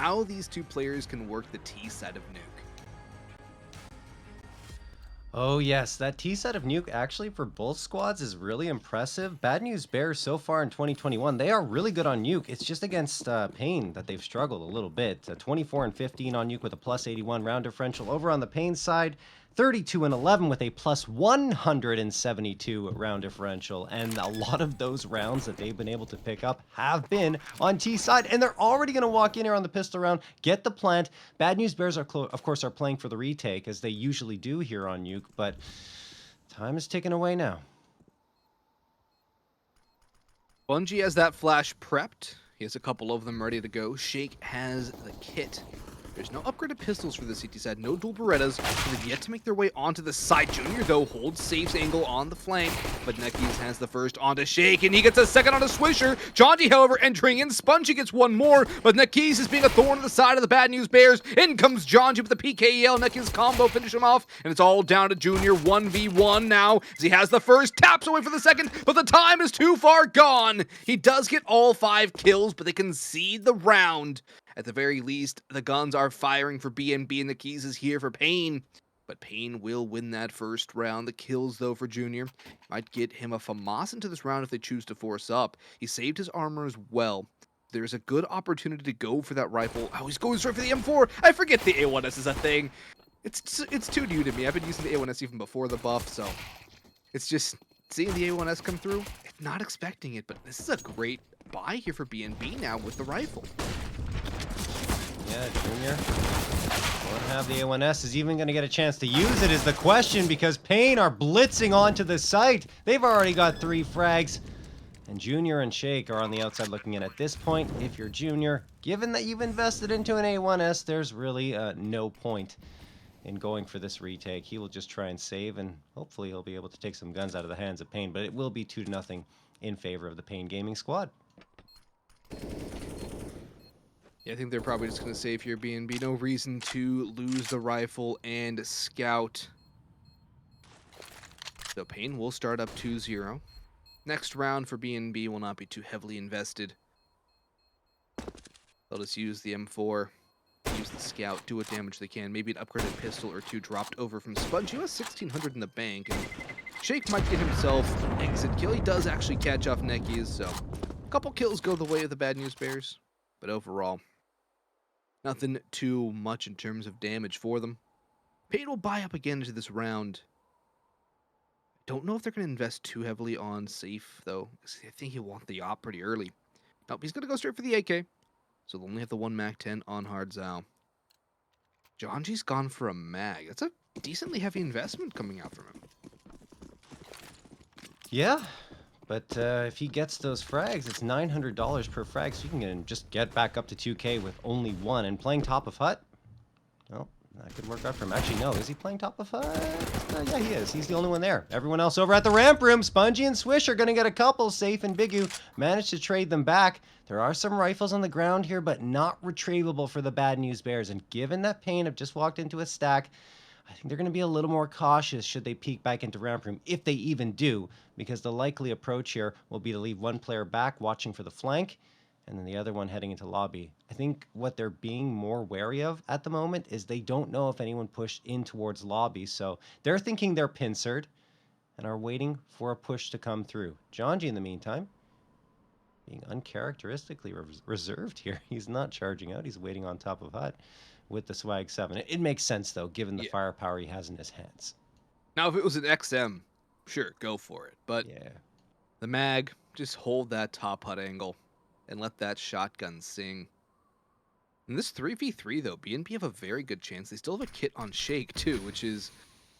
how these two players can work the T side of Nuke. Oh yes, that T set of Nuke actually for both squads is really impressive. Bad News Bears so far in 2021, they are really good on Nuke. It's just against paiN that they've struggled a little bit. 24 and 15 on Nuke with a plus 81 round differential. Over on the paiN side, 32 and 11 with a plus 172 round differential. And a lot of those rounds that they've been able to pick up have been on T side. And they're already going to walk in here on the pistol round, get the plant. Bad News Bears, are of course, are playing for the retake, as they usually do here on Nuke. But time is ticking away now. Bungie has that flash prepped. He has a couple of them ready to go. Shake has the kit. There's no upgraded pistols for the CT side, no dual Berettas, and they've yet to make their way onto the side. Junior, though, holds Safe's angle on the flank, but Nekis has the first onto Shake, and he gets a second onto Swisher. Jonji, however, entering in. Spongy gets one more, but Nekis is being a thorn on the side of the Bad News Bears. In comes Jonji with the PKEL. Nekis combo, finish him off, and it's all down to Junior. 1v1 now, as he has the first, taps away for the second, but the time is too far gone. He does get all 5 kills, but they concede the round. At the very least, the guns are firing for BNB, and the keys is here for paiN. But paiN will win that first round. The kills, though, for Junior might get him a FAMAS into this round if they choose to force up. He saved his armor as well. There's a good opportunity to go for that rifle. Oh, he's going straight for the M4. I forget the A1S is a thing. It's too new to me. I've been using the A1S even before the buff, so it's just seeing the A1S come through, not expecting it, but this is a great buy here for BNB now with the rifle. Yeah, Junior won't have the A1S. Is even going to get a chance to use it is the question, because paiN are blitzing onto the site. They've already got 3 frags. And Junior and Shake are on the outside looking in at this point. If you're Junior, given that you've invested into an A1S, there's really no point in going for this retake. He will just try and save, and hopefully he'll be able to take some guns out of the hands of paiN. But it will be 2-0 in favor of the paiN Gaming squad. Yeah, I think they're probably just going to save here, BNB. No reason to lose the rifle and scout. So paiN will start up 2-0. Next round for BNB will not be too heavily invested. They'll just use the M4, use the scout, do what damage they can. Maybe an upgraded pistol or 2 dropped over from Sponge. He has 1,600 in the bank, and Shake might get himself an exit kill. He does actually catch off Nekis, so a couple kills go the way of the Bad News Bears. But overall, nothing too much in terms of damage for them. paiN will buy up again into this round. Don't know if they're going to invest too heavily on safe, though. I think he'll want the op pretty early. Nope, he's going to go straight for the AK. So they'll only have the 1 MAC-10 on Hard Zao. Jonji's gone for a mag. That's a decently heavy investment coming out from him. Yeah, but if he gets those frags, it's $900 per frag, so you can just get back up to 2K with only 1. And playing top of hut, well, that could work out for him. Actually, no, is he playing top of hut? Yeah, he is. He's the only one there. Everyone else over at the ramp room, Spongy and Swish are going to get a couple. Safe and Bigu managed to trade them back. There are some rifles on the ground here, but not retrievable for the Bad News Bears. And given that paiN have just walked into a stack, I think they're going to be a little more cautious should they peek back into ramp room, if they even do, because the likely approach here will be to leave one player back watching for the flank, and then the other one heading into lobby. I think what they're being more wary of at the moment is they don't know if anyone pushed in towards lobby, so they're thinking they're pincered and are waiting for a push to come through. Jonji, in the meantime, being uncharacteristically reserved here. He's not charging out. He's waiting on top of hut with the Swag 7. It makes sense, though, given the firepower he has in his hands. Now, if it was an XM, sure, go for it. But yeah, the mag, just hold that top hut angle and let that shotgun sing. In this 3v3, though, BNB have a very good chance. They still have a kit on Shake, too, which is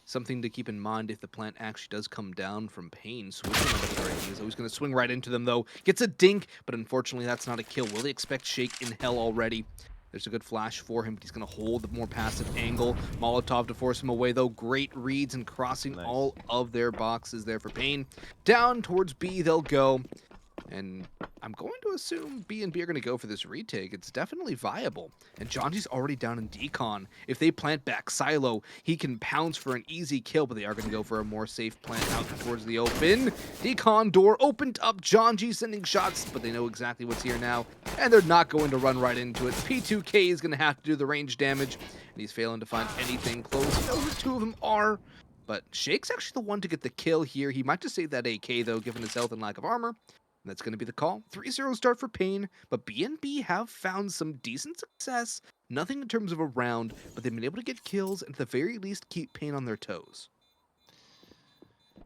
something to keep in mind if the plant actually does come down from paiN. Switching out of the he's always going to swing right into them, though. Gets a dink, but unfortunately that's not a kill. Will they expect Shake in hell already? There's a good flash for him, but he's going to hold the more passive angle. Molotov to force him away, though. Great reads and crossing all of their boxes there for paiN. Down towards B they'll go. And I'm going to assume B&B are going to go for this retake. It's definitely viable. And Janji's already down in decon. If they plant back Silo, he can pounce for an easy kill, but they are going to go for a more safe plant out towards the open. Decon door opened up. Janji sending shots, but they know exactly what's here now. And they're not going to run right into it. P2K is going to have to do the range damage. And he's failing to find anything close. He knows who two of them are. But Shake's actually the one to get the kill here. He might just save that AK, though, given his health and lack of armor. That's going to be the call. 3-0 start for paiN, but B&B have found some decent success. Nothing in terms of a round, but they've been able to get kills and at the very least keep paiN on their toes.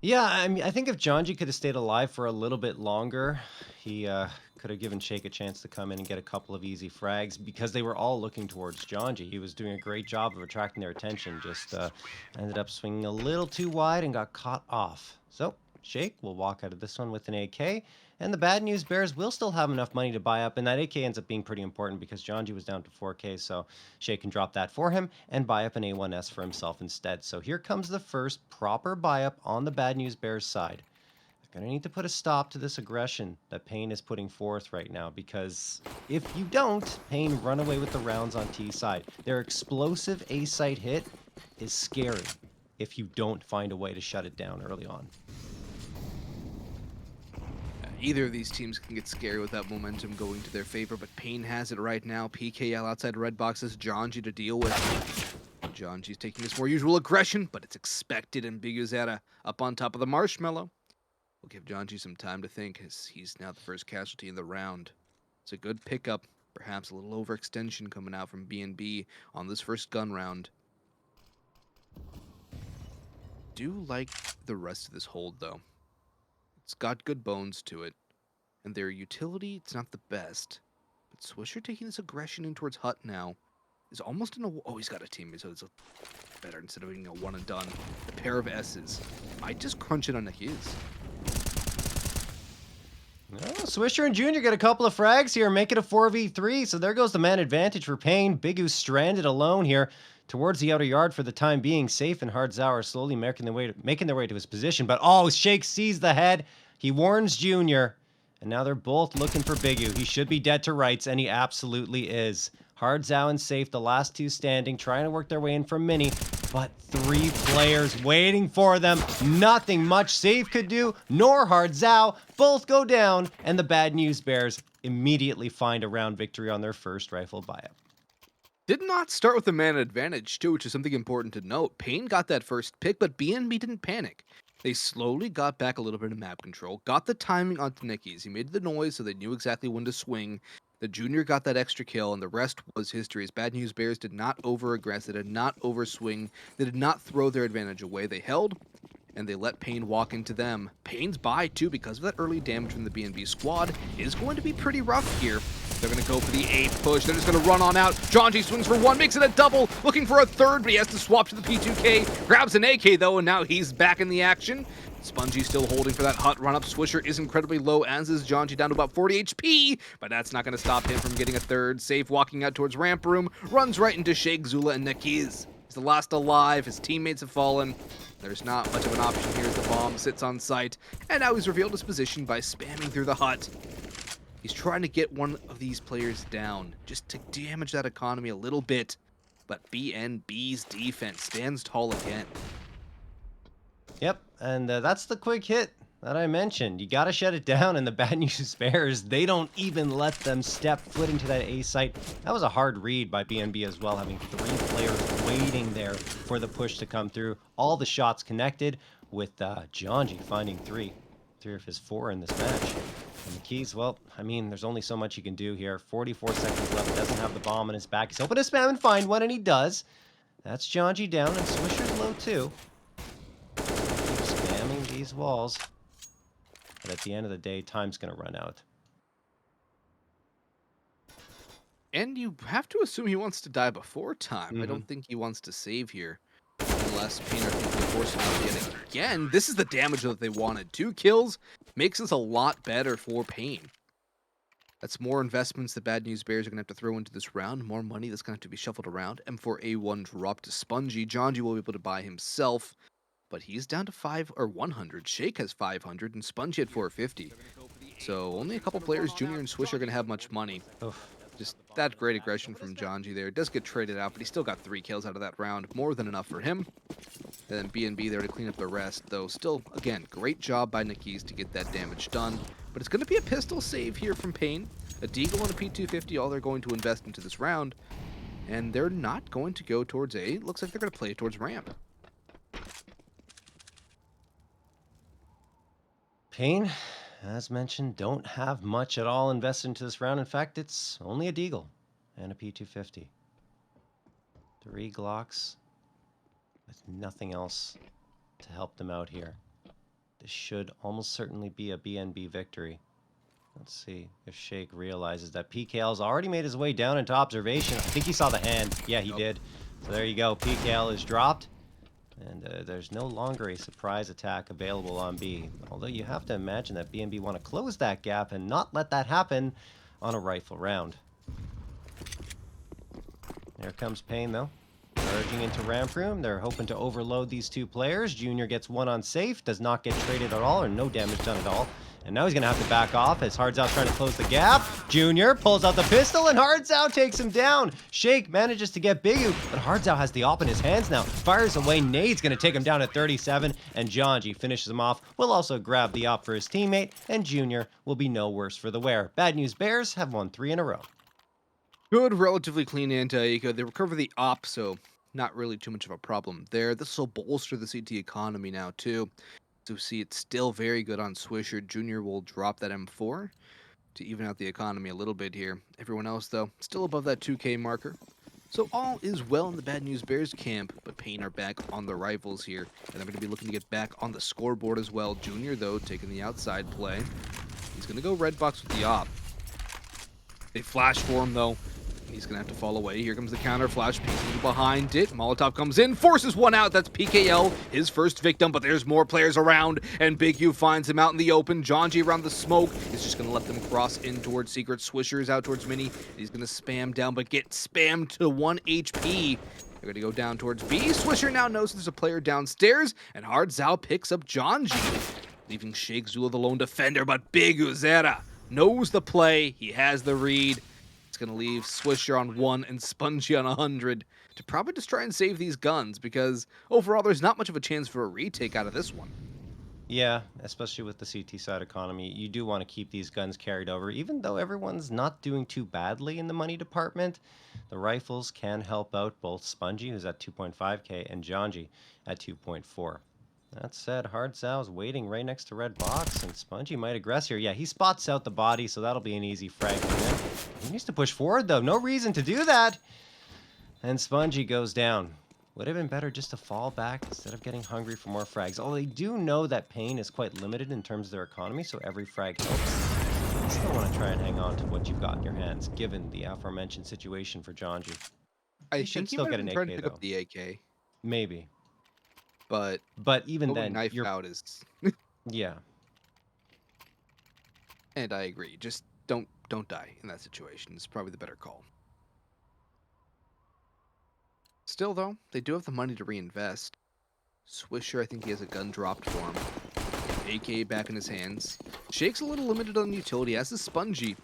Yeah, I mean, I think if Janji could have stayed alive for a little bit longer, he could have given Shake a chance to come in and get a couple of easy frags because they were all looking towards Janji. He was doing a great job of attracting their attention, just ended up swinging a little too wide and got caught off. So Shake will walk out of this one with an AK. And the bad news bears will still have enough money to buy up, and that AK ends up being pretty important because Janji was down to 4K, so Shake can drop that for him and buy up an A1S for himself instead. So here comes the first proper buy up on the bad news bears side. They're going to need to put a stop to this aggression that paiN is putting forth right now, because if you don't, paiN run away with the rounds on T side. Their explosive A site hit is scary if you don't find a way to shut it down early on. Either of these teams can get scary with that momentum going to their favor, but paiN has it right now. PKL outside red box has Janji to deal with. Janji's taking his more usual aggression, but it's expected, and Biguzera up on top of the marshmallow. We'll give Janji some time to think, as he's now the first casualty in the round. It's a good pickup, perhaps a little overextension coming out from B&B on this first gun round. Do like the rest of this hold, though. It's got good bones to it, and their utility, it's not the best. But Swisher taking this aggression in towards Hut now is almost in a... Oh, he's got a teammate, so it's better instead of being a one and done. A pair of S's. Might just crunch it on his. No, Swisher and Junior get a couple of frags here, make it a 4v3, so there goes the man advantage for paiN. Bigu stranded alone here towards the outer yard for the time being. Safe and Hard Zao are slowly making their way to his position, but oh, Shake sees the head. He warns Junior, and now they're both looking for Bigu. He should be dead to rights, and he absolutely is. Hard Zao and Safe, the last two standing, trying to work their way in from Mini, but three players waiting for them. Nothing much Safe could do, nor Hard Zao. Both go down, and the bad news bears immediately find a round victory on their first rifle buy-up. Did not start with the man advantage, too, which is something important to note. paiN got that first pick, but B&B didn't panic. They slowly got back a little bit of map control, got the timing onto Nicky's. He made the noise so they knew exactly when to swing. The Junior got that extra kill, and the rest was history. As Bad News Bears did not over-aggress, they did not over-swing, they did not throw their advantage away. They held, and they let paiN walk into them. paiN's buy, too, because of that early damage from the B&B squad, is going to be pretty rough here. They're going to go for the A push. They're just going to run on out. Janji swings for one, makes it a double, looking for a third, but he has to swap to the P2K. Grabs an AK, though, and now he's back in the action. Spongy still holding for that Hut run-up. Swisher is incredibly low, as is Janji, down to about 40 HP, but that's not going to stop him from getting a third. Safe walking out towards ramp room, runs right into Shake, Zula, and Nakiz. He's the last alive. His teammates have fallen. There's not much of an option here as the bomb sits on site, and now he's revealed his position by spamming through the Hut. He's trying to get one of these players down, just to damage that economy a little bit, but B&B's defense stands tall again. Yep, and that's the quick hit that I mentioned. You got to shut it down, and the bad news bears, they don't even let them step foot into that A site. That was a hard read by B&B as well, having three players waiting there for the push to come through. All the shots connected with Janji finding three of his four in this match. And the keys, well, I mean, there's only so much you can do here. 44 seconds left, doesn't have the bomb in his back. He's hoping to spam and find one, and he does. That's Janji down, and Swisher's low too. Keep spamming these walls. But at the end of the day, time's going to run out. And you have to assume he wants to die before time. I don't think he wants to save here. Unless paiN are thinking of forcing him yet again. This is the damage that they wanted. 2 kills makes this a lot better for paiN. That's more investments the Bad News Bears are going to have to throw into this round. More money that's going to have to be shuffled around. M4A1 dropped to Spongy. Janji will be able to buy himself. But he's down to 100. Shake has 500 and Spongy at 450. So only a couple players, Junior and Swish, are going to have much money. Oof. Just that great aggression from Janji there. It does get traded out, but he still got 3 kills out of that round. More than enough for him. And then BNB there to clean up the rest, though still, again, great job by Nikis to get that damage done. But it's going to be a pistol save here from paiN. A Deagle and a P250, all they're going to invest into this round. And they're not going to go towards A. It looks like they're going to play it towards ramp. paiN, as mentioned, don't have much at all invested into this round. In fact, it's only a Deagle and a P250. 3 Glocks with nothing else to help them out here. This should almost certainly be a BNB victory. Let's see if Shake realizes that PKL's already made his way down into observation. I think he saw the hand. Yeah, he did. So there you go. PKL is dropped. And there's no longer a surprise attack available on B. Although you have to imagine that BNB want to close that gap and not let that happen on a rifle round. There comes paiN, though. Charging into ramp room. They're hoping to overload these 2 players. Junior gets 1 on safe. Does not get traded at all, or no damage done at all. And now he's going to have to back off as Hardzao trying to close the gap. Junior pulls out the pistol, and Hardzao takes him down. Shake manages to get Bigu, but Hardzao has the op in his hands now. Fires away. Nade's going to take him down at 37, and Janji finishes him off. Will also grab the op for his teammate, and Junior will be no worse for the wear. Bad news Bears have won 3 in a row. Good, relatively clean anti-eco. They recover the op, so not really too much of a problem there. This will bolster the CT economy now, too. So see, it's still very good on Swisher. Junior will drop that M4 to even out the economy a little bit here. Everyone else, though, still above that 2K marker. So all is well in the Bad News Bears camp, but paiN are back on the rifles here, and they're going to be looking to get back on the scoreboard as well. Junior, though, taking the outside play. He's going to go red box with the op. They flash for him, though. He's going to have to fall away. Here comes the counter flash. PKL behind it. Molotov comes in, forces one out. That's PKL, his first victim, but there's more players around, and Big U finds him out in the open. Janji around the smoke is just going to let them cross in towards Secret. Swisher is out towards Mini. He's going to spam down, but get spammed to 1 HP. They're going to go down towards B. Swisher now knows there's a player downstairs, and Hardzao picks up Janji, leaving Shake Zula the lone defender, but Big Uzera knows the play. He has the read. Going to leave Swisher on 1 and Spongy on 100 to probably just try and save these guns, because overall there's not much of a chance for a retake out of this one. Yeah, especially with the CT side economy, you do want to keep these guns carried over. Even though everyone's not doing too badly in the money department, the rifles can help out both Spongy, who's at 2.5k, and Janji at 2.4. That said, Hardzao's waiting right next to red box, and Spongy might aggress here. Yeah, he spots out the body, so that'll be an easy frag for him. He needs to push forward, though. No reason to do that. And Spongy goes down. Would have been better just to fall back instead of getting hungry for more frags. Although they do know that paiN is quite limited in terms of their economy, so every frag helps. You still want to try and hang on to what you've got in your hands, given the aforementioned situation for Janji. I should think he still might get have an been trying to AK, pick up though. the AK, Maybe. but even going then, knife you're... out is... Yeah. And I agree. Just don't die in that situation. It's probably the better call. Still, though, they do have the money to reinvest. Swisher, I think he has a gun dropped for him. AK back in his hands. Shake's a little limited on utility, as is Spongy.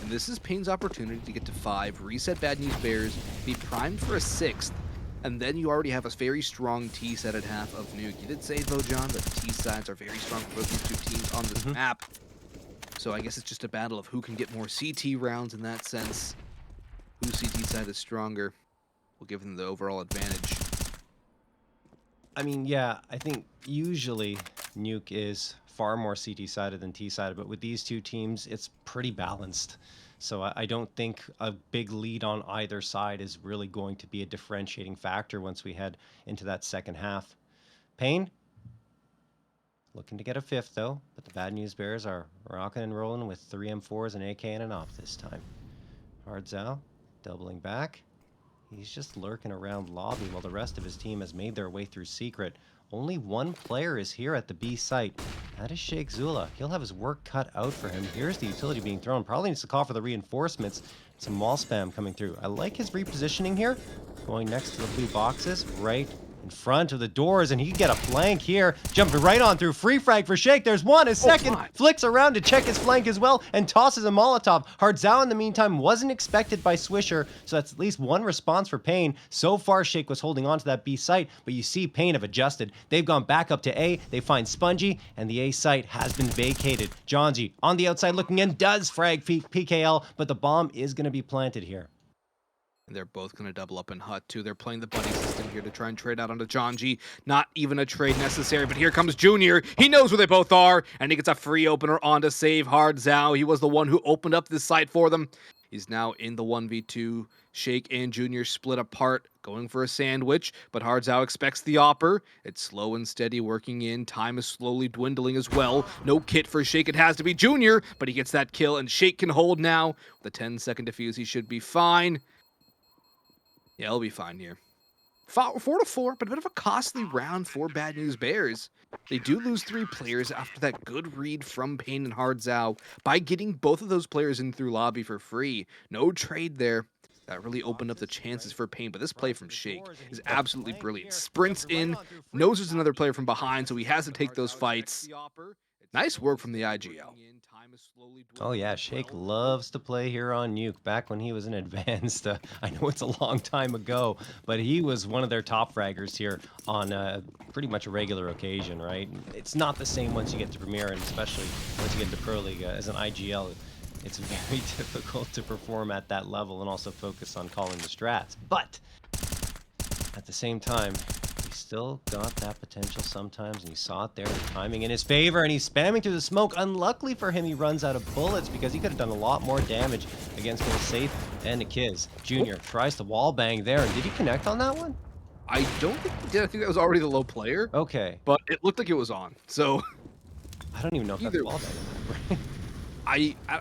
And this is paiN's opportunity to get to 5, reset Bad News Bears, be primed for a 6th, and then you already have a very strong T-side at half of Nuke. You did say, though, John, that the T-sides are very strong for both these 2 teams on this map. So I guess it's just a battle of who can get more CT rounds in that sense. Whose CT side is stronger will give them the overall advantage. I mean, yeah, I think usually Nuke is far more CT-sided than T-sided, but with these 2 teams, it's pretty balanced. So I don't think a big lead on either side is really going to be a differentiating factor once we head into that second half. paiN looking to get a 5th, though, but the Bad News Bears are rocking and rolling with 3 M4s, an AK, and an op this time. Hardzao doubling back. He's just lurking around lobby while the rest of his team has made their way through secret. Only 1 player is here at the B site. That is Shake Zula. He'll have his work cut out for him. Here's the utility being thrown. Probably needs to call for the reinforcements. Some wall spam coming through. I like his repositioning here. Going next to the blue boxes, right in front of the doors, and he can get a flank here. Jumping right on through. Free frag for Shake. There's one. A second. My. Flicks around to check his flank as well and tosses a Molotov. Hardzao, in the meantime, wasn't expected by Swisher, so that's at least one response for paiN. So far, Shake was holding on to that B site, but you see paiN have adjusted. They've gone back up to A. They find Spongy, and the A site has been vacated. Jonji on the outside looking in, does frag PKL, but the bomb is going to be planted here. And they're both going to double up in Hut, too. They're playing the buddy system here to try and trade out onto Jonji. Not even a trade necessary, but here comes Junior. He knows where they both are, and he gets a free opener on to save Hardzao. He was the one who opened up this site for them. He's now in the 1v2. Shake and Junior split apart, going for a sandwich, but Hardzao expects the opper. It's slow and steady working in. Time is slowly dwindling as well. No kit for Shake. It has to be Junior, but he gets that kill, and Shake can hold now. With a 10-second defuse, he should be fine. Yeah, he'll be fine here. 4-4, but a bit of a costly round for Bad News Bears. They do lose 3 players after that good read from paiN and Hardzao by getting both of those players in through lobby for free. No trade there. That really opened up the chances for paiN, but this play from Shake is absolutely brilliant. Sprints in, knows there's another player from behind, so he has to take those fights. Nice work from the IGL. Oh yeah, Shake loves to play here on Nuke. Back when he was in Advanced, I know it's a long time ago, but he was one of their top fraggers here on pretty much a regular occasion, right? It's not the same once you get to Premier, and especially once you get to Pro League. As an IGL, it's very difficult to perform at that level and also focus on calling the strats. But at the same time, still got that potential sometimes, and you saw it there, the timing in his favor, and he's spamming through the smoke. Unluckily for him, he runs out of bullets because he could have done a lot more damage against both Safe and Nikiz. Junior tries to wall bang there, and did he connect on that one? I don't think he did. I think that was already the low player. Okay. But it looked like it was on, so... I don't even know if that's wall bang.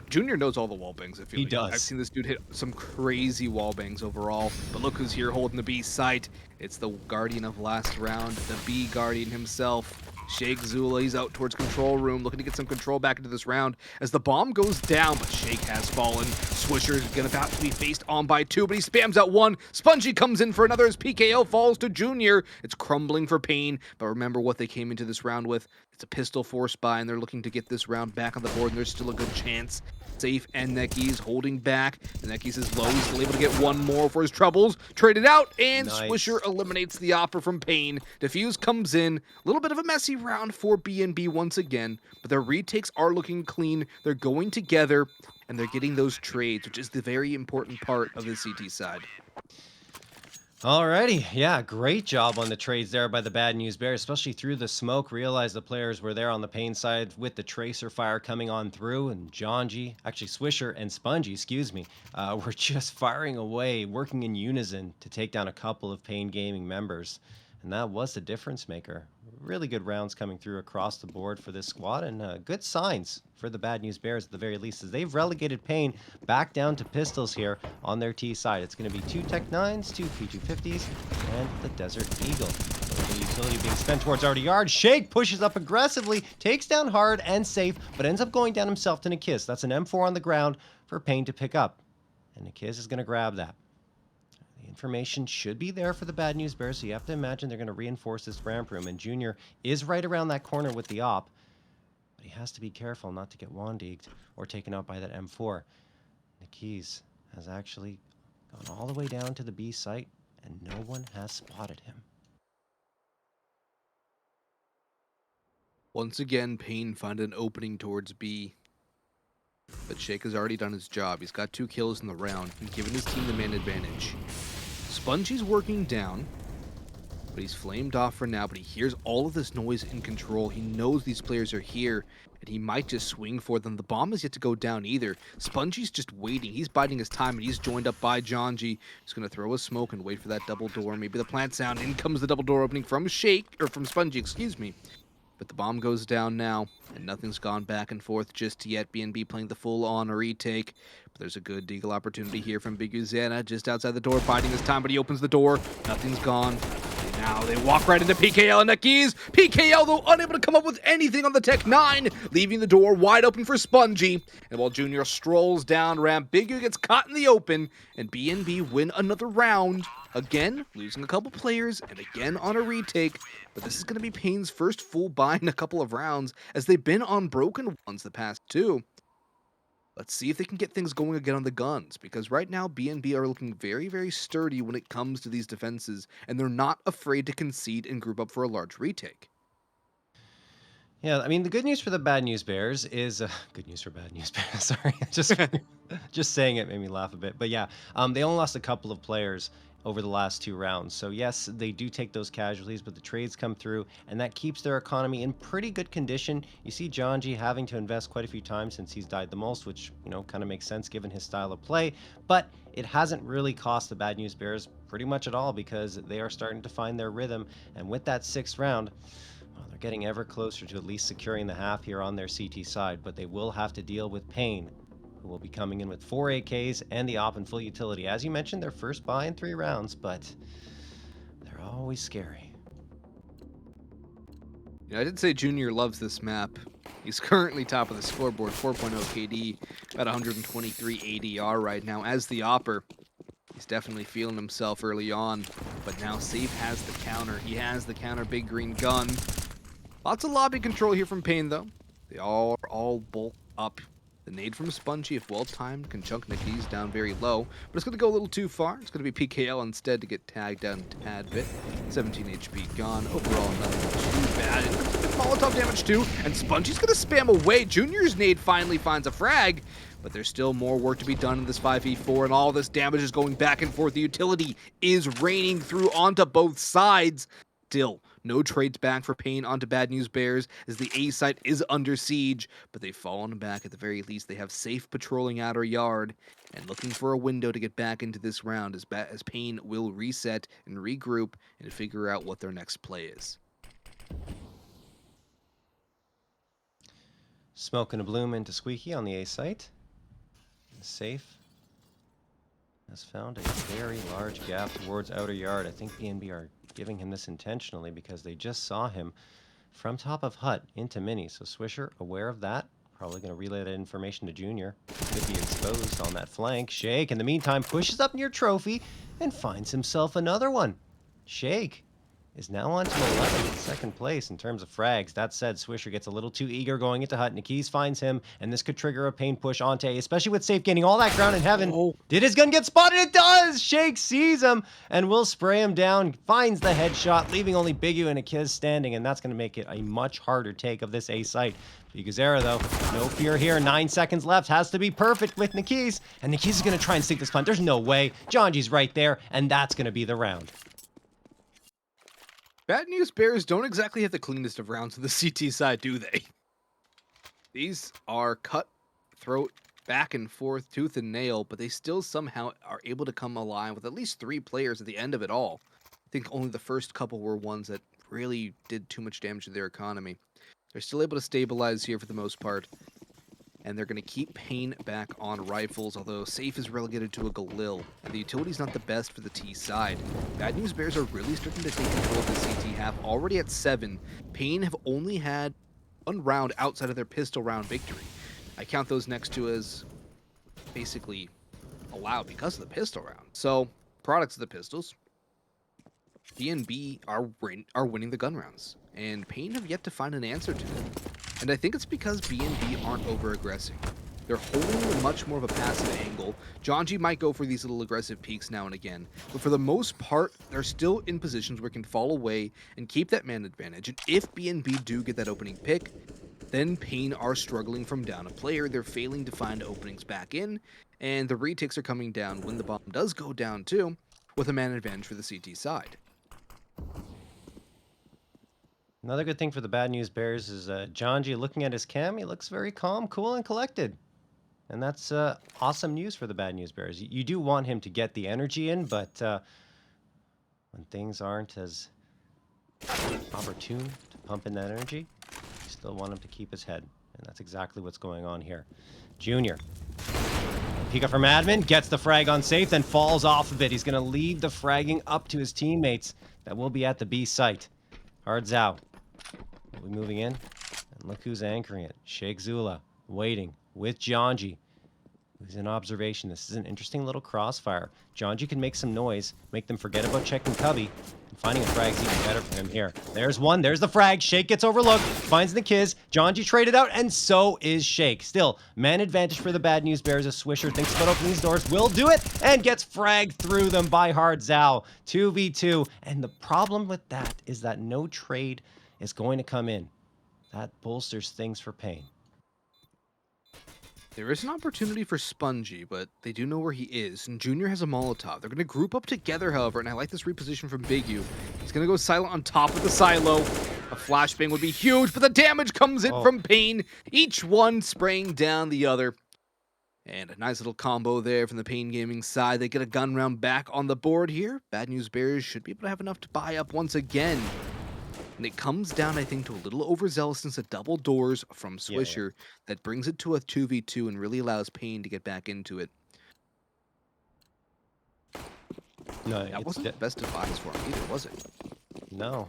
Junior knows all the wall bangs, I feel He like. does. I've seen this dude hit some crazy wall bangs overall. But look who's here holding the B site. It's the Guardian of last round, the B Guardian himself. Shake Zula, he's out towards control room, looking to get some control back into this round as the bomb goes down, but Shake has fallen. Swisher's about to be faced on by 2, but he spams out 1. Spongy comes in for another as PKO falls to Junior. It's crumbling for paiN, but remember what they came into this round with. It's a pistol force buy, and they're looking to get this round back on the board, and there's still a good chance. Safe and Neki's holding back. And Neki's is low. He's still able to get 1 more for his troubles. Traded out, and nice. Swisher eliminates the opper from paiN. Defuse comes in. A little bit of a messy round for BNB once again, but their retakes are looking clean. They're going together, and they're getting those trades, which is the very important part of the CT side. Alrighty, yeah, great job on the trades there by the Bad News Bears, especially through the smoke. Realized the players were there on the paiN side with the tracer fire coming on through, and Jonji, actually Swisher and Spongy, excuse me, were just firing away, working in unison to take down a couple of paiN Gaming members. And that was the difference maker. Really good rounds coming through across the board for this squad, and good signs for the Bad News Bears at the very least, as they've relegated paiN back down to pistols here on their T side. It's going to be 2 Tech 9s, 2 P250s, and the Desert Eagle. The utility being spent towards RDR. Shake pushes up aggressively, takes down hard and safe, but ends up going down himself to Nikiz. That's an M4 on the ground for paiN to pick up, and Nikiz is going to grab that. Information should be there for the Bad News Bears, so you have to imagine they're going to reinforce this ramp room, and Junior is right around that corner with the op, but he has to be careful not to get Wandeeged or taken out by that M4. Nikiz has actually gone all the way down to the B site, and no one has spotted him. Once again, paiN find an opening towards B. But Shake has already done his job. He's got 2 kills in the round and given his team the man advantage. Spongy's working down, but he's flamed off for now, but he hears all of this noise in control. He knows these players are here, and he might just swing for them. The bomb is yet to go down either. Spongy's just waiting. He's biding his time, and he's joined up by Jonji. He's going to throw a smoke and wait for that double door. Maybe the plant sound. In comes the double door opening from Shake, or from Spongy, excuse me. But the bomb goes down now, and nothing's gone back and forth just yet. BNB playing the full-on retake. But there's a good deagle opportunity here from Big Uzana just outside the door, biding his time, but he opens the door. Nothing's gone. And Now they walk right into PKL and Nikis. PKL, though, unable to come up with anything on the Tech 9, leaving the door wide open for Spongy. And while Junior strolls down ramp, Bigu gets caught in the open, and BNB win another round. Again, losing a couple players, and again on a retake. But this is going to be paiN's first full buy in a couple of rounds, as they've been on broken ones the past two. Let's see if they can get things going again on the guns, because right now BNB are looking very, very sturdy when it comes to these defenses, and they're not afraid to concede and group up for a large retake. Yeah, I mean, the good news for the bad news bears is good news for bad news bears. Sorry, just saying it made me laugh a bit. But yeah, they only lost a couple of players over the last 2 rounds. So yes, they do take those casualties, but the trades come through, and that keeps their economy in pretty good condition. You see Jonji having to invest quite a few times since he's died the most, which, you know, kind of makes sense given his style of play. But it hasn't really cost the bad news bears pretty much at all, because they are starting to find their rhythm. And with that 6th round, well, they're getting ever closer to at least securing the half here on their CT side, but they will have to deal with paiN, who will be coming in with 4 AKs and the op and full utility. As you mentioned, their first buy in 3 rounds, but they're always scary. Yeah, I did say Junior loves this map. He's currently top of the scoreboard, 4.0 KD, about 123 ADR right now. As the opper, he's definitely feeling himself early on, but now Safe has the counter. He has the counter big green gun. Lots of lobby control here from paiN, though. They are all bulked up. The nade from Spongy, if well-timed, can chunk Nikis down very low, but it's going to go a little too far. It's going to be PKL instead to get tagged down a tad bit. 17 HP gone. Overall, nothing too bad. And Molotov damage too, and Spongy's going to spam away. Junior's nade finally finds a frag, but there's still more work to be done in this 5v4, and all this damage is going back and forth. The utility is raining through onto both sides. Still, no trades back for paiN onto Bad News Bears, as the A site is under siege, but they've fallen back at the very least. They have Safe patrolling outer yard and looking for a window to get back into this round, as paiN will reset and regroup and figure out what their next play is. Smoke and a bloom into Squeaky on the A site. Safe has found a very large gap towards outer yard. I think BNB are giving him this intentionally because they just saw him from top of hut into mini. So Swisher, aware of that, probably going to relay that information to Junior. Could be exposed on that flank. Shake, in the meantime, pushes up near Trophy and finds himself another one. Shake is now on to 11th, second place in terms of frags. That said, Swisher gets a little too eager going into hut. Nikis finds him, and this could trigger a paiN push onto A, especially with Safe gaining all that ground in heaven. Oh. Did his gun get spotted? It does! Shake sees him and will spray him down, finds the headshot, leaving only Bigu and Akiz standing, and that's going to make it a much harder take of this A site. Biguzera, though, no fear here. 9 seconds left. Has to be perfect with Nikis, and Nikis is going to try and sink this punt. There's no way. Jonji's right there, and that's going to be the round. Bad News Bears don't exactly have the cleanest of rounds to the CT side, do they? These are cutthroat, back and forth, tooth and nail, but they still somehow are able to come alive with at least 3 players at the end of it all. I think only the first couple were ones that really did too much damage to their economy. They're still able to stabilize here for the most part, and they're going to keep paiN back on rifles, although Safe is relegated to a Galil, and the utility's not the best for the T side. Bad News Bears are really starting to take control of the CT half, already at 7. paiN have only had 1 round outside of their pistol round victory. I count those next 2 as basically allowed because of the pistol round. So, products of the pistols, BNB are winning the gun rounds, and paiN have yet to find an answer to them. And I think it's because BNB aren't over-aggressing. They're holding much more of a passive angle. Jonji might go for these little aggressive peaks now and again, but for the most part, they're still in positions where it can fall away and keep that man advantage. And if BNB do get that opening pick, then paiN are struggling from down a player. They're failing to find openings back in, and the retakes are coming down when the bomb does go down too, with a man advantage for the CT side. Another good thing for the Bad News Bears is Jonji, looking at his cam, he looks very calm, cool, and collected. And that's awesome news for the Bad News Bears. You do want him to get the energy in, but when things aren't as opportune to pump in that energy, you still want him to keep his head. And that's exactly what's going on here. Junior Pika from admin, gets the frag on safe, then falls off of it. He's going to leave the fragging up to his teammates that will be at the B site. Hard's out. We'll be moving in. And look who's anchoring it. Sheikh Zula, waiting with Janji, who's in observation. This is an interesting little crossfire. Janji can make some noise, make them forget about checking Cubby. And finding a frag's even better for him here. There's one. There's the frag. Sheikh gets overlooked. Finds the Kiz. Janji traded out, and so is Sheikh. Still, man advantage for the Bad News Bears as Swisher thinks about opening these doors. Will do it, and gets fragged through them by Hard Zao. 2v2. And the problem with that is that no trade is going to come in. That bolsters things for paiN. There is an opportunity for Spongy, but they do know where he is, and Junior has a Molotov. They're going to group up together, however, and I like this reposition from Big U. He's going to go silent on top of the silo. A flashbang would be huge, but the damage comes in from paiN, each one spraying down the other. And a nice little combo there from the paiN Gaming side. They get a gun round back on the board here. Bad News Bears should be able to have enough to buy up once again. And it comes down, I think, to a little overzealousness at double doors from Swisher that brings it to a 2v2 and really allows paiN to get back into it. No, that wasn't the best of vibes for him either, was it? No.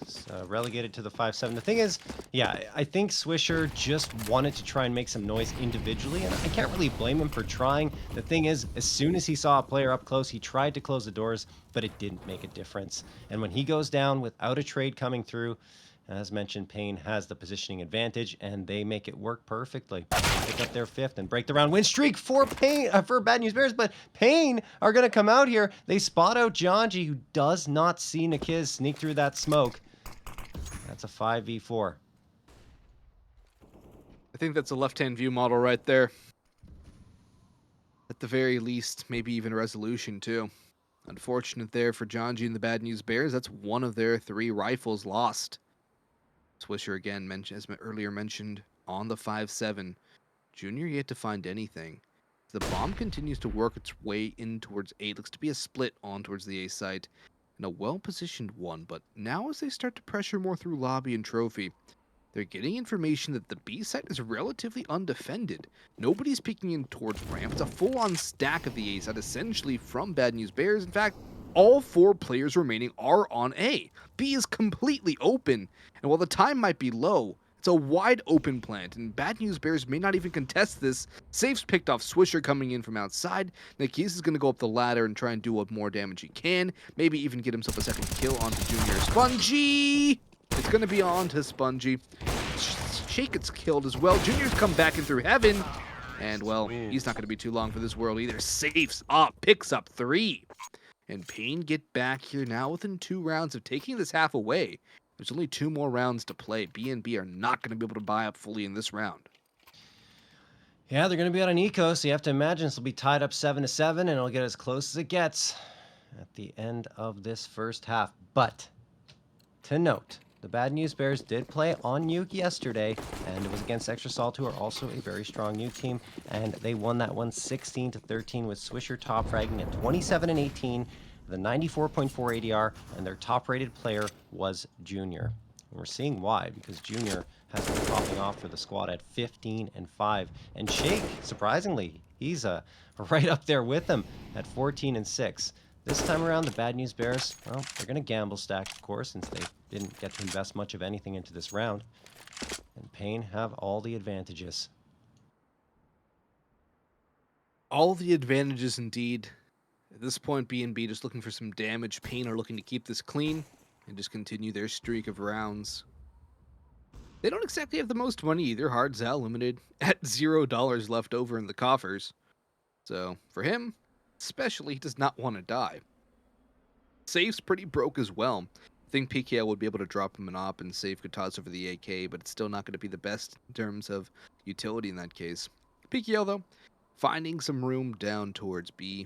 It's relegated to the 5-7. The thing is, yeah, I think Swisher just wanted to try and make some noise individually, and I can't really blame him for trying. The thing is, as soon as he saw a player up close, he tried to close the doors, but it didn't make a difference. And when he goes down without a trade coming through, as mentioned, paiN has the positioning advantage, and they make it work perfectly. Pick up their 5th and break the round win streak for for Bad News Bears, but paiN are going to come out here. They spot out Janji, who does not see Nikiz sneak through that smoke. That's a 5v4. I think that's a left-hand view model right there. At the very least, maybe even a resolution too. Unfortunate there for Janji and the Bad News Bears. That's one of their 3 rifles lost. Swisher again, as earlier mentioned, on the 5-7. Junior yet to find anything. The bomb continues to work its way in towards A. Looks to be a split on towards the A site. And a well-positioned one, but now as they start to pressure more through lobby and trophy, they're getting information that the B site is relatively undefended. Nobody's peeking in towards ramp. It's a full-on stack of the A site, essentially from Bad News Bears. In fact, all 4 players remaining are on A. B is completely open, and while the time might be low, it's a wide open plant, and Bad News Bears may not even contest this. Safe's picked off Swisher coming in from outside. Nikiz is going to go up the ladder and try and do what more damage he can. Maybe even get himself a second kill onto Junior. Spongy! It's going to be on to Spongy. Sheikh gets killed as well. Junior's come back in through heaven. And, well, he's not going to be too long for this world either. Safe's up, picks up 3. And paiN get back here now within 2 rounds of taking this half away. There's only 2 more rounds to play. BNB are not going to be able to buy up fully in this round. Yeah, they're going to be on an eco, so you have to imagine this will be tied up 7-7, and it'll get as close as it gets at the end of this first half. But to note, the Bad News Bears did play on Nuke yesterday, and it was against Extra Salt, who are also a very strong Nuke team, and they won that one 16-13 with Swisher top fragging at 27-18. The 94.4 ADR, and their top-rated player was Junior. And we're seeing why, because Junior has been dropping off for the squad at 15-5. And Sheikh, surprisingly, he's right up there with them at 14-6. This time around, the Bad News Bears, well, they're going to gamble stack, of course, since they didn't get to invest much of anything into this round. And paiN have all the advantages. All the advantages indeed. At this point, BNB just looking for some damage. paiN are looking to keep this clean and just continue their streak of rounds. They don't exactly have the most money either. Hard Zao limited at $0 left over in the coffers. So, for him, especially, he does not want to die. Safe's pretty broke as well. I think PKL would be able to drop him an op and save could toss over the AK, but it's still not going to be the best in terms of utility in that case. PKL, though, finding some room down towards B.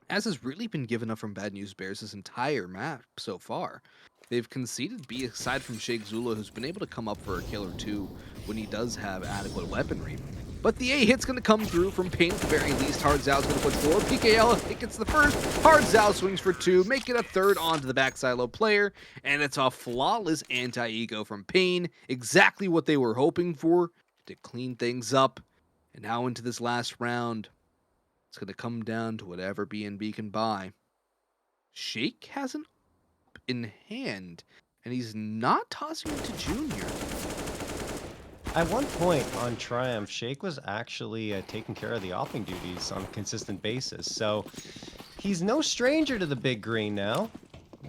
As has really been given up from Bad News Bears this entire map so far. They've conceded B aside from Sheikh Zula, who's been able to come up for a kill or 2 when he does have adequate weaponry. But the A hit's going to come through from paiN at the very least. Hard Zao's going to push forward. PKL, I think it's the first. Hard Zao swings for 2, make it a 3rd onto the back silo player, and it's a flawless anti-ego from paiN. Exactly what they were hoping for to clean things up. And now into this last round, it's going to come down to whatever BNB can buy. Shake has an up in hand, and he's not tossing it to Junior. At one point on Triumph, Shake was actually taking care of the opping duties on a consistent basis. So he's no stranger to the big green now.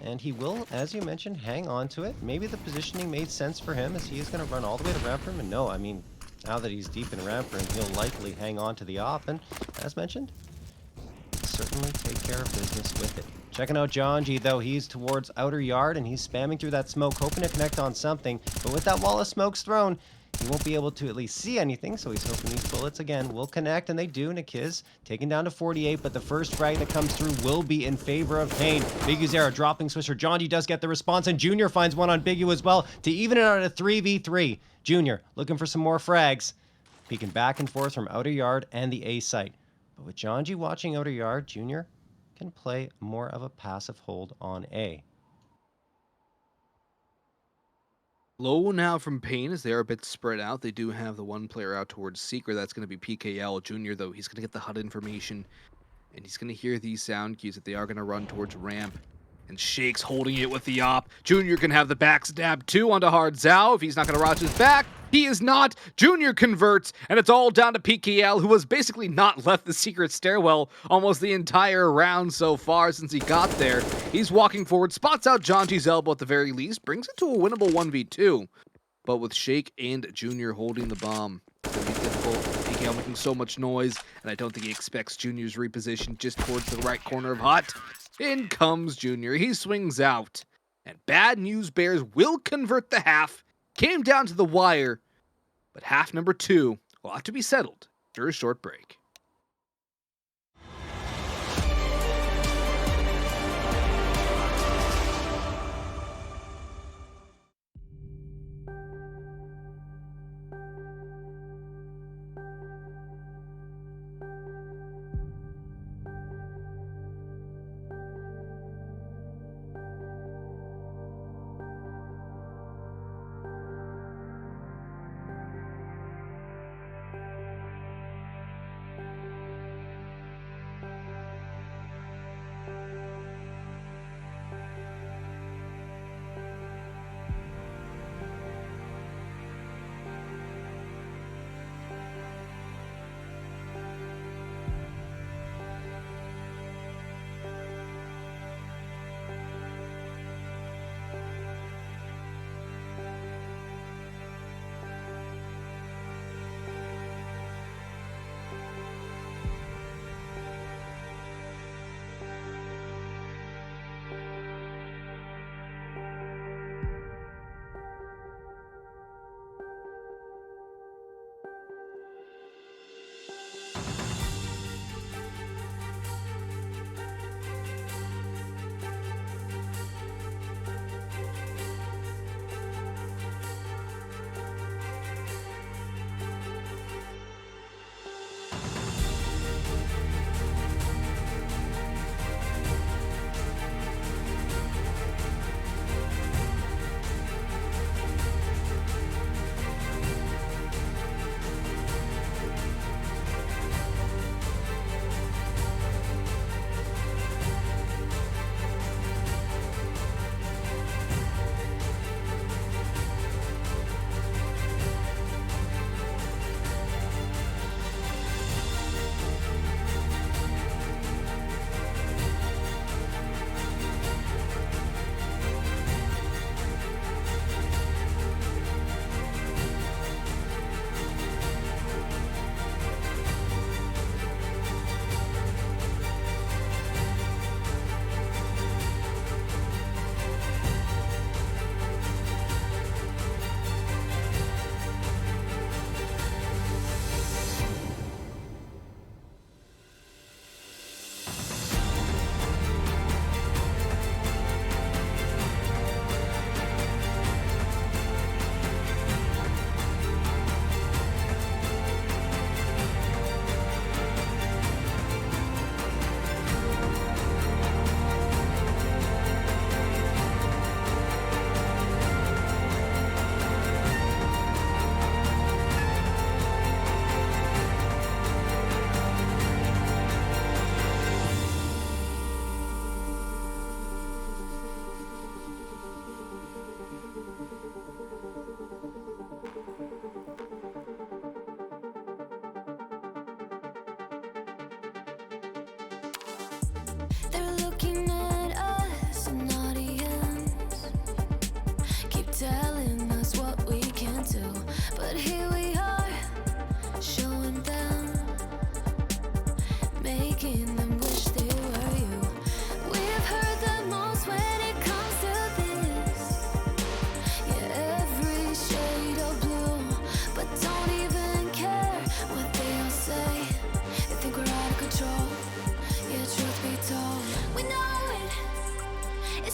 And he will, as you mentioned, hang on to it. Maybe the positioning made sense for him as he is going to run all the way to ramp room. And no, I mean, now that he's deep in ramp room, he'll likely hang on to the op. And as mentioned, certainly take care of business with it. Checking out Jonji, though, he's towards outer yard and he's spamming through that smoke, hoping to connect on something. But with that wall of smokes thrown, he won't be able to at least see anything, so he's hoping these bullets again will connect, and they do. Nikiz taken down to 48, but the first frag that comes through will be in favor of paiN. Biguzera dropping Swisher. Jonji does get the response, and Junior finds one on Bigu as well to even it out at 3v3. Junior looking for some more frags, peeking back and forth from outer yard and the A site. But with Jonji watching outer yard, Junior can play more of a passive hold on A. Low now from paiN as they are a bit spread out. They do have the one player out towards Seeker. That's going to be PKL. Junior, though, he's going to get the HUD information, and he's going to hear these sound cues that they are going to run towards ramp. And Shake's holding it with the op. Junior can have the backstab too onto Hard Zhao. If he's not going to route his back, he is not. Junior converts, and it's all down to PKL, who has basically not left the secret stairwell almost the entire round so far since he got there. He's walking forward, spots out Jonji's elbow at the very least, brings it to a winnable 1v2. But with Shake and Junior holding the bomb, it's going to be difficult. PKL making so much noise, and I don't think he expects Junior's reposition just towards the right corner of Hut. In comes Junior. He swings out. And Bad News Bears will convert the half. Came down to the wire. But half number 2 will have to be settled after a short break.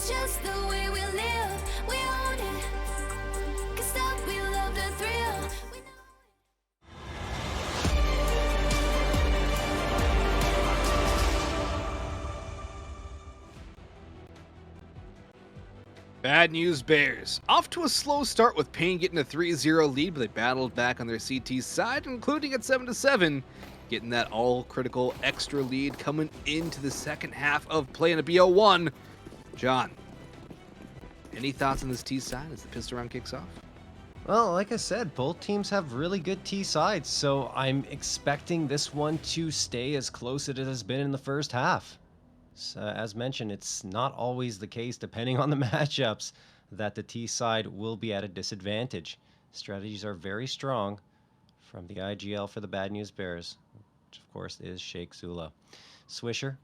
It's just the way we live. We own it. 'Cause stop, we love the thrill. We know Bad news Bears. Off to a slow start with paiN getting a 3-0 lead, but they battled back on their CT side, including at 7-7, getting that all-critical extra lead coming into the second half of play in a BO1. John, any thoughts on this T side as the pistol round kicks off? Well, like I said, both teams have really good T sides, so I'm expecting this one to stay as close as it has been in the first half. So, as mentioned, it's not always the case, depending on the matchups, that the T side will be at a disadvantage. Strategies are very strong from the IGL for the Bad News Bears, which of course is Sheikh Zula. Swisher,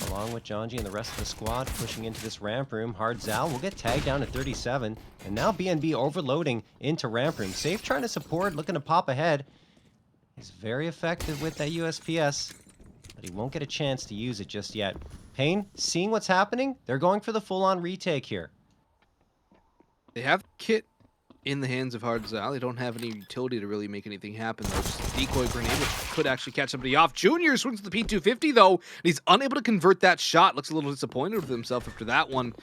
along with Janji and the rest of the squad, pushing into this ramp room. Hard Zal will get tagged down at 37, and now BNB overloading into ramp room. Safe trying to support, looking to pop ahead. He's very effective with that USPS, but he won't get a chance to use it just yet. paiN, seeing what's happening, they're going for the full-on retake here. They have kit in the hands of Hard Zal. They don't have any utility to really make anything happen, though. Just a decoy grenade, which could actually catch somebody off. Junior swings the P250, though, and he's unable to convert that shot. Looks a little disappointed with himself after that one.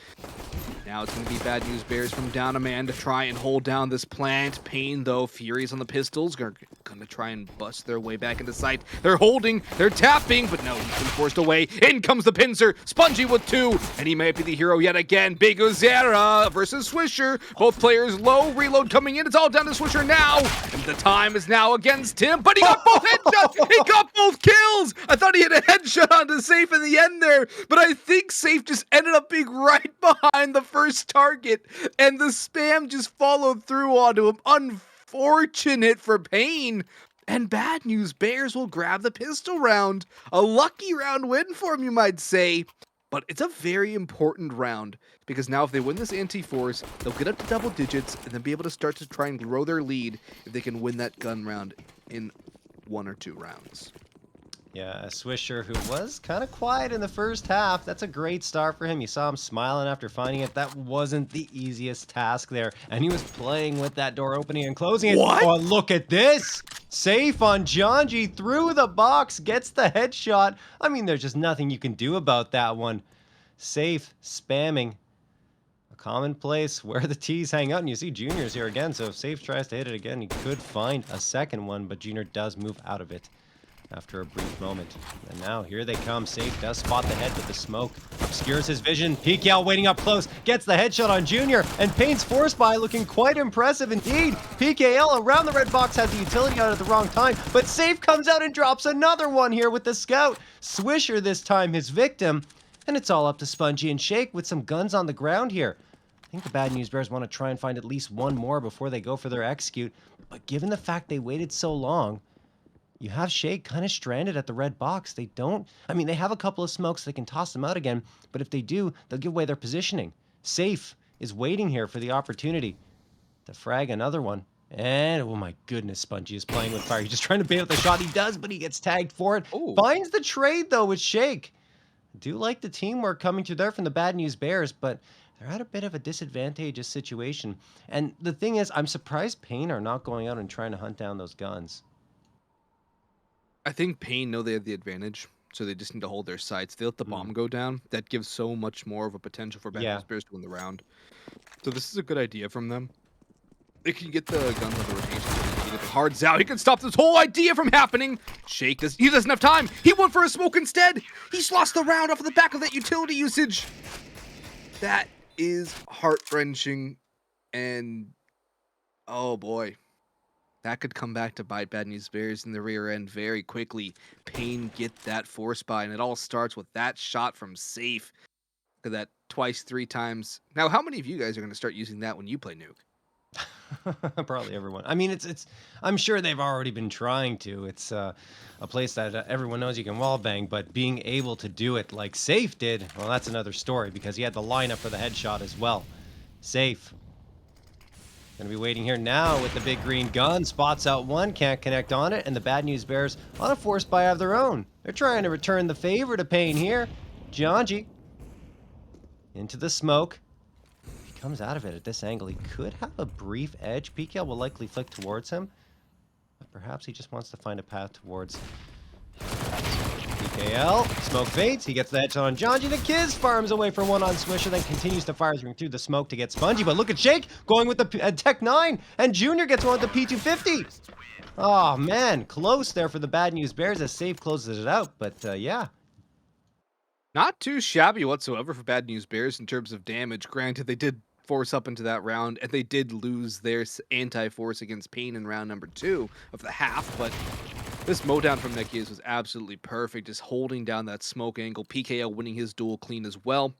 Now it's going to be Bad News Bears from down a man to try and hold down this plant. paiN, though, furious on the pistols. Going to try and bust their way back into sight. They're holding, they're tapping, but no, he's been forced away. In comes the pincer. Spongy with 2, and he might be the hero yet again. Big Ozera versus Swisher. Both players low. Reload coming in. It's all down to Swisher now. And the time is now against him, but he got both headshots. He got both kills. I thought he had a headshot onto Safe in the end there, but I think Safe just ended up being right behind the first target, and the spam just followed through onto him. Unfortunate for paiN, and Bad News Bears will grab the pistol round. A lucky round win for him, you might say, but it's a very important round because now if they win this anti-force, they'll get up to double digits and then be able to start to try and grow their lead if they can win that gun round in 1 or 2 rounds. Yeah, a Swisher who was kind of quiet in the first half. That's a great start for him. You saw him smiling after finding it. That wasn't the easiest task there. And he was playing with that door opening and closing it. What? Oh, look at this. Safe on Janji through the box. Gets the headshot. I mean, there's just nothing you can do about that one. Safe spamming. A common place where the T's hang out. And you see Junior's here again. So if Safe tries to hit it again, he could find a second one. But Junior does move out of it after a brief moment. And now here they come. Safe does spot the head with the smoke. Obscures his vision. PKL waiting up close. Gets the headshot on Junior. And paiN's force buy looking quite impressive indeed. PKL around the red box has the utility out at the wrong time. But Safe comes out and drops another one here with the scout. Swisher this time his victim. And it's all up to Spongy and Shake with some guns on the ground here. I think the Bad News Bears want to try and find at least one more before they go for their execute. But given the fact they waited so long, you have Shake kind of stranded at the red box. They don't, I mean, they have a couple of smokes. They can toss them out again. But if they do, they'll give away their positioning. Safe is waiting here for the opportunity to frag another one. And, oh my goodness, Spongy is playing with fire. He's just trying to bait out the shot. He does, but he gets tagged for it. Oh. Finds the trade, though, with Shake. I do like the teamwork coming through there from the Bad News Bears, but they're at a bit of a disadvantageous situation. And the thing is, I'm surprised paiN are not going out and trying to hunt down those guns. I think paiN know they have the advantage, so they just need to hold their sights. They let the bomb go down. That gives so much more of a potential for Bad News Bears to win the round. So this is a good idea from them. They can get the guns on the rotation. He get the Hards out. He can stop this whole idea from happening. Shake does. He doesn't have time. He went for a smoke instead. He's lost the round off of the back of that utility usage. That is heart-wrenching, and oh boy. That could come back to bite Bad News Bears in the rear end very quickly. paiN get that force buy, and it all starts with that shot from Safe. Look at that twice, 3 times. Now, how many of you guys are going to start using that when you play Nuke? Probably everyone. I mean, it's. I'm sure they've already been trying to. It's a place that everyone knows you can wallbang, but being able to do it like Safe did, well, that's another story because he had the lineup for the headshot as well. Safe. Gonna be waiting here now with the big green gun. Spots out one, can't connect on it, and the Bad News Bears on a force buy of their own. They're trying to return the favor to paiN here. Janji. into the smoke. If he comes out of it at this angle, he could have a brief edge. paiN will likely flick towards him, but perhaps he just wants to find a path towards paiN. Smoke fades. He gets the headshot on Janji. The Kiz farms away for one on Swisher, then continues to fire through the smoke to get Spongy. But look at Shake going with the Tech 9, and Junior gets one with the P250. Oh, man. Close there for the Bad News Bears as Safe closes it out. But, yeah. Not too shabby whatsoever for Bad News Bears in terms of damage. Granted, they did force up into that round, and they did lose their anti-force against paiN in round number 2 of the half, but this mowdown from Nekiz was absolutely perfect, just holding down that smoke angle. PKL winning his duel clean as well.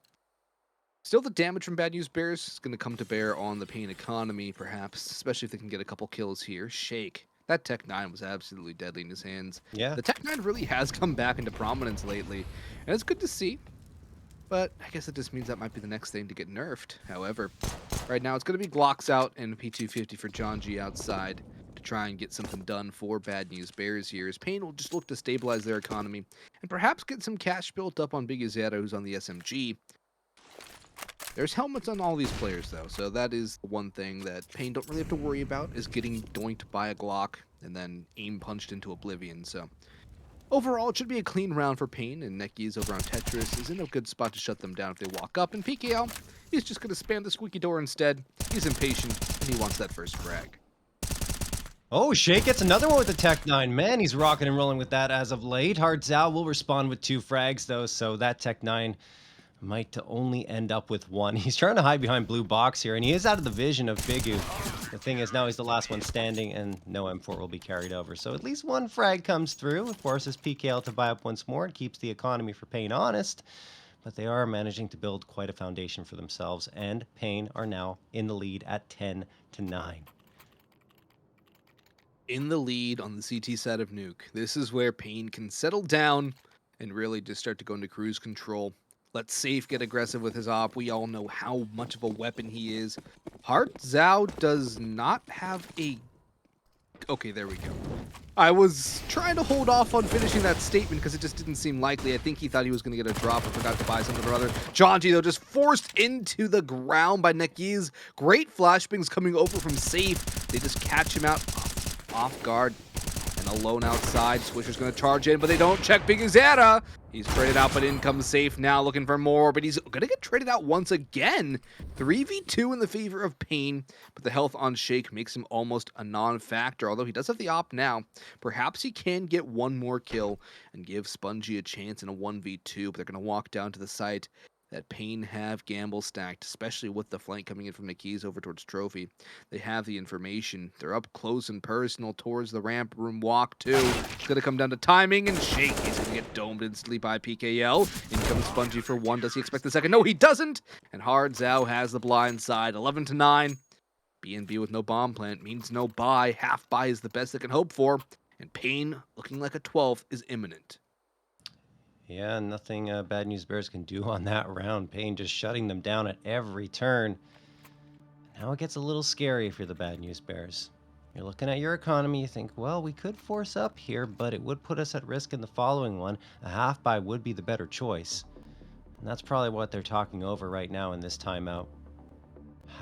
Still, the damage from Bad News Bears is going to come to bear on the paiN economy, perhaps, especially if they can get a couple kills here. Shake. That Tech 9 was absolutely deadly in his hands. Yeah. The Tech 9 really has come back into prominence lately, and it's good to see. But I guess it just means that might be the next thing to get nerfed. However, right now it's going to be Glocks out and P250 for Janji outside to try and get something done for Bad News Bears here, as paiN will just look to stabilize their economy and perhaps get some cash built up on Big Zeta, who's on the SMG. There's helmets on all these players, though, so that is the one thing that paiN don't really have to worry about, is getting doinked by a Glock and then aim punched into oblivion. So overall, it should be a clean round for paiN, and Nekiz over on Tetris is in a good spot to shut them down if they walk up. And PKL, he's just going to spam the squeaky door instead. He's impatient, and he wants that first frag. Oh, Shake gets another one with the Tech 9. Man, he's rocking and rolling with that as of late. Hard Zao will respond with 2 frags, though, so that Tech 9 might only end up with 1. He's trying to hide behind blue box here, and he is out of the vision of Bigu. The thing is, now he's the last one standing, and no M4 will be carried over. So at least 1 frag comes through. It forces PKL to buy up once more and keeps the economy for paiN honest. But they are managing to build quite a foundation for themselves, and paiN are now in the lead at 10-9. In the lead on the CT side of Nuke. This is where paiN can settle down and really just start to go into cruise control. Let Safe get aggressive with his op. We all know how much of a weapon he is. Hard Zao does not have a... Okay, there we go. I was trying to hold off on finishing that statement because it just didn't seem likely. I think he thought he was going to get a drop or forgot to buy something or other. Janji, though, just forced into the ground by Nekiz. Great flashbangs coming over from Safe. They just catch him out off guard. And alone outside. Swisher's going to charge in, but they don't check Big Zeta. He's traded out, but in comes Safe now looking for more, but he's going to get traded out once again. 3v2 in the favor of paiN, but the health on Shake makes him almost a non-factor, although he does have the op now. Perhaps he can get one more kill and give Spongy a chance in a 1v2, but they're going to walk down to the site that paiN have gamble stacked, especially with the flank coming in from Nekiz over towards Trophy. They have the information. They're up close and personal towards the ramp room walk too. It's going to come down to timing, and Shake is going to get domed instantly by PKL. In comes Spongy for 1. Does he expect the second? No, he doesn't! And Hard Zao has the blind side. 11-9. BNB with no bomb plant means no buy. Half buy is the best they can hope for. And paiN, looking like a 12th, is imminent. Yeah, nothing Bad News Bears can do on that round. paiN just shutting them down at every turn. Now it gets a little scary if you're the Bad News Bears. You're looking at your economy, you think, well, we could force up here, but it would put us at risk in the following one. A half buy would be the better choice. And that's probably what they're talking over right now in this timeout.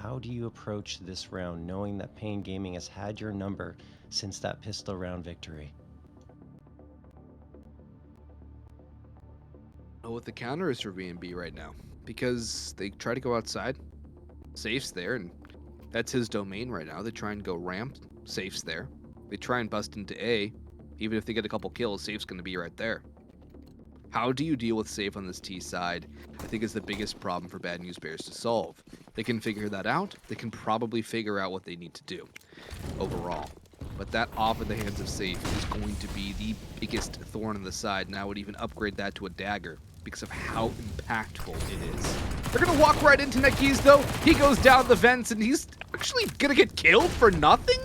How do you approach this round, knowing that paiN Gaming has had your number since that pistol round victory? Know what the counter is for BNB right now, because they try to go outside. Safe's there, and that's his domain right now. They try and go ramp. Safe's there. They try and bust into A. Even if they get a couple kills, Safe's going to be right there. How do you deal with Safe on this T side? I think is the biggest problem for Bad News Bears to solve. They can figure that out. They can probably figure out what they need to do overall. But that off in the hands of Safe is going to be the biggest thorn in the side, and I would even upgrade that to a dagger because of how impactful it is. They're going to walk right into Nekiz, though. He goes down the vents, and he's actually going to get killed for nothing?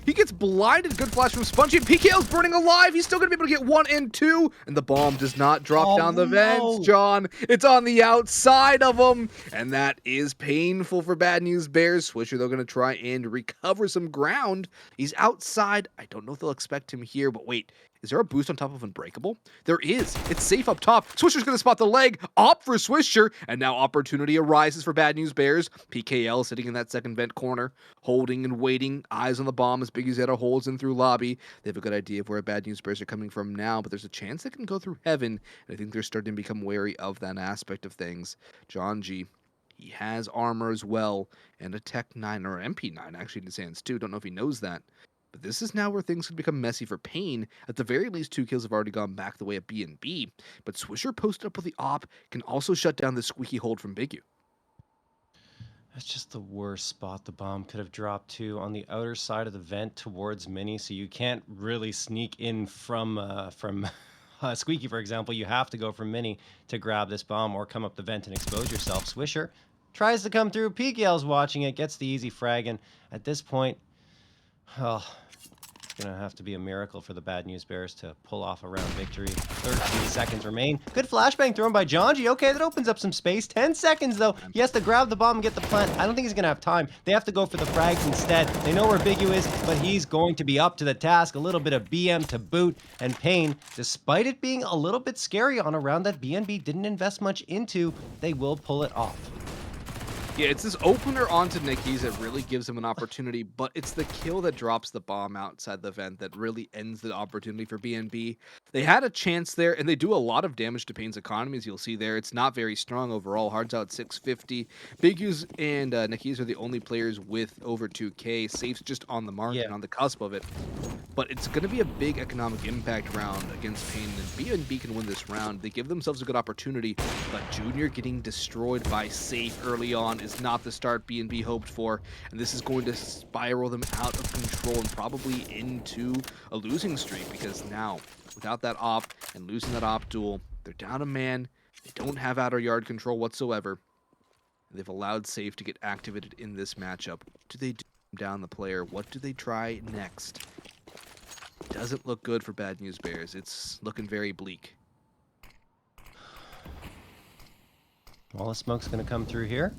He gets blinded. Good flash from Spongy. PKL's burning alive. He's still going to be able to get 1 and 2. And the bomb does not drop down the vents, John. It's on the outside of him. And that is painful for Bad News Bears. Swisher, they're going to try and recover some ground. He's outside. I don't know if they'll expect him here, but wait. Is there a boost on top of Unbreakable? There is. It's safe up top. Swisher's going to spot the leg. Op for Swisher. And now opportunity arises for Bad News Bears. PKL sitting in that second vent corner, holding and waiting. Eyes on the bomb as Biggie Zeta holds in through lobby. They have a good idea of where Bad News Bears are coming from now, but there's a chance they can go through heaven. And I think they're starting to become wary of that aspect of things. John G. He has armor as well, and a Tech 9, or MP9 actually in his hands too. Don't know if he knows that. But this is now where things could become messy for paiN. At the very least, 2 kills have already gone back the way of BNB. But Swisher posted up with the op can also shut down the squeaky hold from Bigu. That's just the worst spot the bomb could have dropped to, on the outer side of the vent towards Mini, so you can't really sneak in from Squeaky, for example. You have to go from Mini to grab this bomb or come up the vent and expose yourself. Swisher tries to come through. PKL's watching it, gets the easy frag, and at this point, oh, it's going to have to be a miracle for the Bad News Bears to pull off a round victory. 13 seconds remain. Good flashbang thrown by Jonji. Okay, that opens up some space. 10 seconds, though. He has to grab the bomb and get the plant. I don't think he's going to have time. They have to go for the frags instead. They know where Bigu is, but he's going to be up to the task. A little bit of BM to boot, and paiN, despite it being a little bit scary on a round that BNB didn't invest much into, they will pull it off. Yeah, it's this opener onto Nickies that really gives him an opportunity, but it's the kill that drops the bomb outside the vent that really ends the opportunity for BNB. They had a chance there, and they do a lot of damage to paiN's economy, as you'll see there. It's not very strong overall. Hard's out 650. Bigus and Nickies are the only players with over 2K. Safe's just on the mark and on the cusp of it. But it's going to be a big economic impact round against paiN, and BNB can win this round. They give themselves a good opportunity, but Junior getting destroyed by Safe early on is not the start BNB hoped for, and this is going to spiral them out of control and probably into a losing streak, because now, without that op and losing that op duel, they're down a man. They don't have outer yard control whatsoever. They've allowed Safe to get activated in this matchup. Do they down the player? What do they try next? Doesn't look good for Bad News Bears. It's looking very bleak. Well, the smoke's going to come through here.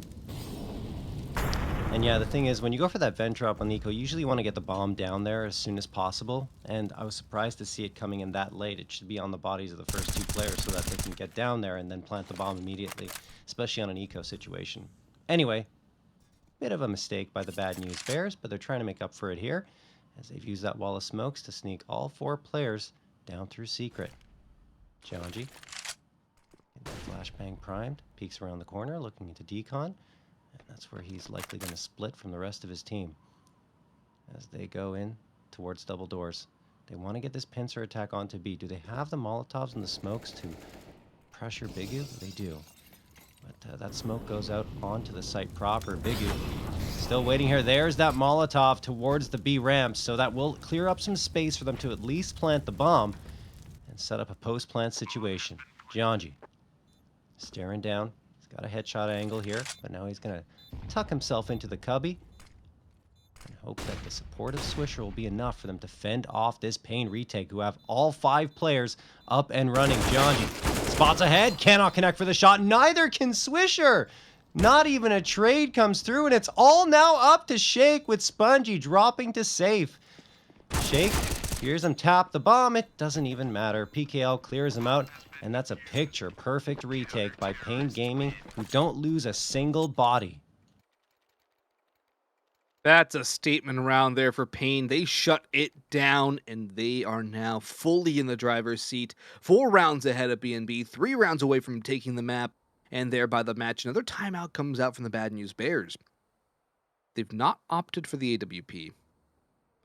And yeah, the thing is, when you go for that vent drop on Nico, you usually want to get the bomb down there as soon as possible. And I was surprised to see it coming in that late. It should be on the bodies of the first 2 players so that they can get down there and then plant the bomb immediately, especially on an eco situation. Anyway, bit of a mistake by the Bad News Bears, but they're trying to make up for it here, as they've used that wall of smokes to sneak all 4 players down through secret. Jonji, flashbang primed, peeks around the corner, looking into decon. And that's where he's likely going to split from the rest of his team as they go in towards double doors. They want to get this pincer attack onto B. Do they have the Molotovs and the smokes to pressure Bigu? They do. But that smoke goes out onto the site proper. Bigu still waiting here. There's that Molotov towards the B ramp, so that will clear up some space for them to at least plant the bomb and set up a post-plant situation. Jonji staring down. Got a headshot angle here, but now he's going to tuck himself into the cubby and hope that the support of Swisher will be enough for them to fend off this paiN retake, who have all 5 players up and running. Jonji spots ahead, cannot connect for the shot. Neither can Swisher. Not even a trade comes through, and it's all now up to Shake, with Spongy dropping to safe. Shake hears him tap the bomb. It doesn't even matter. PKL clears him out. And that's a picture-perfect retake by paiN Gaming, who don't lose a single body. That's a statement round there for paiN. They shut it down, and they are now fully in the driver's seat. 4 rounds ahead of BNB, 3 rounds away from taking the map, and thereby the match. Another timeout comes out from the Bad News Bears. They've not opted for the AWP.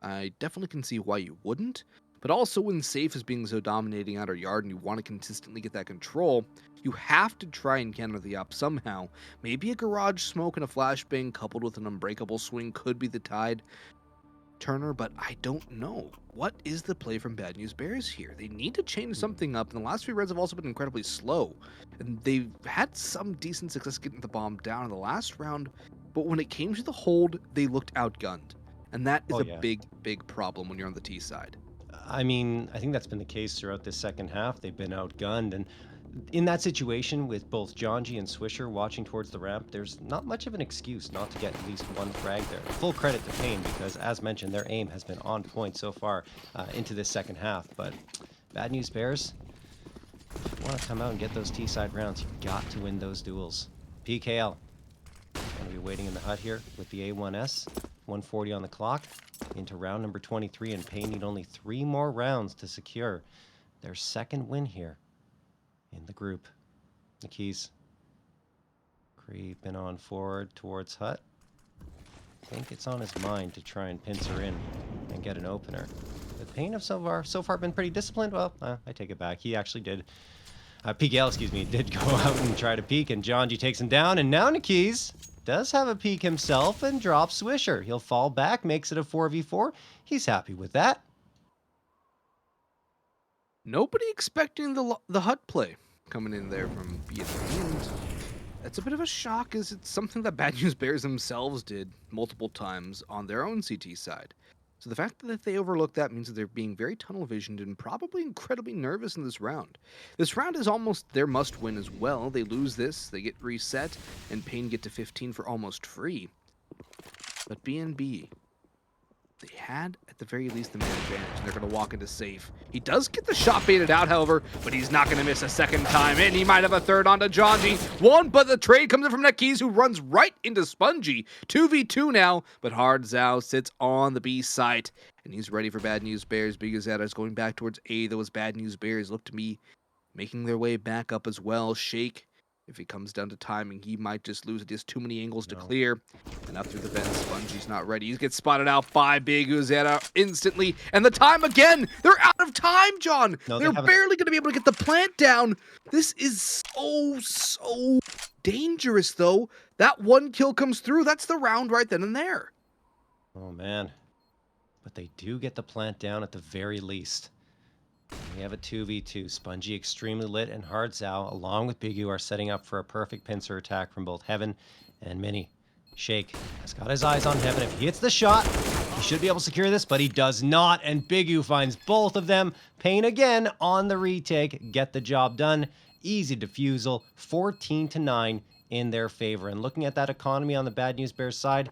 I definitely can see why you wouldn't. But also, when Safe is being so dominating outer yard and you want to consistently get that control, you have to try and counter the up somehow. Maybe a garage smoke and a flashbang coupled with an unbreakable swing could be the tide turner, but I don't know. What is the play from Bad News Bears here? They need to change something up, and the last 3 rounds have also been incredibly slow. And they've had some decent success getting the bomb down in the last round, but when it came to the hold, they looked outgunned. And that is big, big problem when you're on the T side. I mean, I think that's been the case throughout this second half. They've been outgunned, and in that situation with both Jonji and Swisher watching towards the ramp, there's not much of an excuse not to get at least 1 frag there. Full credit to paiN, because as mentioned, their aim has been on point so far into this second half, but Bad News Bears, if you want to come out and get those T-side rounds, you got to win those duels. PKL going to be waiting in the hut here with the A1S. 140 on the clock. Into round number 23, and paiN need only 3 more rounds to secure their second win here in the group. The keys creeping on forward towards hut. I think it's on his mind to try and pincer in and get an opener. But paiN have so far been pretty disciplined. Well, I take it back. He actually did. PKL, excuse me, did go out and try to peek, and John G takes him down. And now Nikis does have a peek himself and drops Swisher. He'll fall back, makes it a 4v4. He's happy with that. Nobody expecting the hut play coming in there from BNB, and it's a bit of a shock, as it's something that Bad News Bears themselves did multiple times on their own CT side. So the fact that they overlook that means that they're being very tunnel visioned and probably incredibly nervous in this round. This round is almost their must win as well. They lose this, they get reset, and paiN get to 15 for almost free. But BNB, they had, at the very least, the man advantage, and they're going to walk into safe. He does get the shot baited out, however, but he's not going to miss a second time, and he might have a third onto John G. One, but the trade comes in from Nikis, who runs right into Spongy. 2v2 now, but Hard Zhao sits on the B site, and he's ready for Bad News Bears. Big Azetta is going back towards A. Those Bad News Bears look to be making their way back up as well. Shake, if it comes down to timing, he might just lose it. He has too many angles to clear. And up through the vent, Spongy's not ready. He gets spotted out by Big Uzetta instantly. And the time again! They're out of time, John! No, they're barely going to be able to get the plant down. This is so dangerous, though. That one kill comes through. That's the round right then and there. Oh, man. But they do get the plant down at the very least. We have a 2v2. Spongy extremely lit, and Hard Zhao, along with Big U, are setting up for a perfect pincer attack from both Heaven and Mini. Shake has got his eyes on Heaven. If he hits the shot, he should be able to secure this, but he does not, and Big U finds both of them. paiN again on the retake. Get the job done. Easy defusal. 14-9 in their favor. And looking at that economy on the Bad News Bears side,